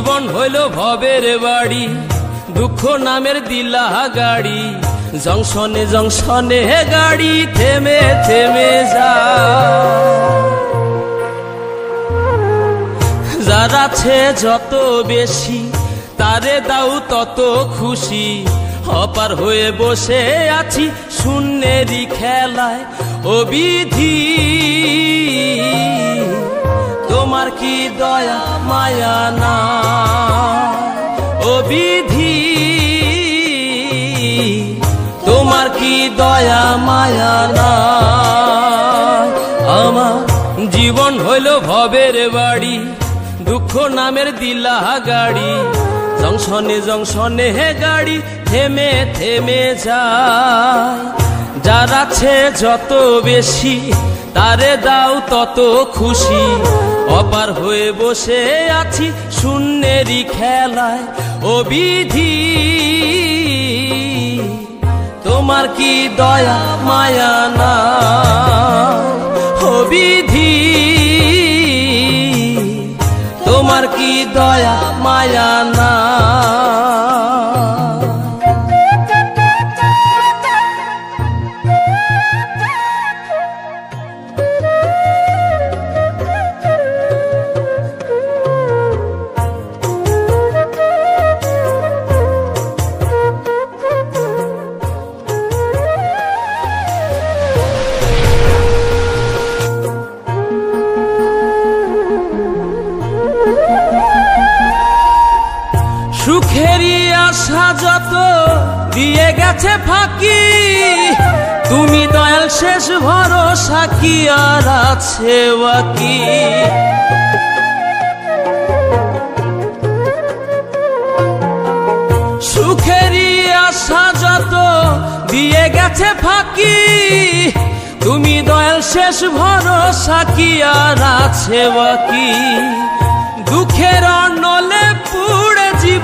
জীবন হইল ভবের বাড়ি, দুঃখ নামের দিলা গাড়ি, জংশনে জংশনে গাড়ি থেমে থেমে যায়। যার আছে যত বেশি তারে দাও তত খুশি, অপার হয়ে বসে আছি শূন্যেরই খেলায়। ও বিধি তোমার কি দয়া মায়া না, ও বিধি তোমার কি দয়া মায়া না। আমার জীবন হইল ভবের বাড়ি, দুঃখ নামের দিলা গাড়ি, জংশনে জংশনে গাড়ি থেমে থেমে যায়। যার আছে যত বেশি তারে দাও তত খুশি, অপার হয়ে বসে আছি শূন্যেরই খেলায়। ও বিধি তোমার কি দয়া মায়া না, ও বিধি তোমার কি দয়া মায়া না। সুখেরই আশা যত দিয়ে গেছে ফাঁকি, তুমি দয়াল শেষ ভরসা কি আর আছে বাকি। সুখেরই আশা যত দিয়ে গেছে ফাঁকি, তুমি দয়াল শেষ ভরসা কি আর আছে বাকি। দুঃখের অনলে পুড়ে জীবন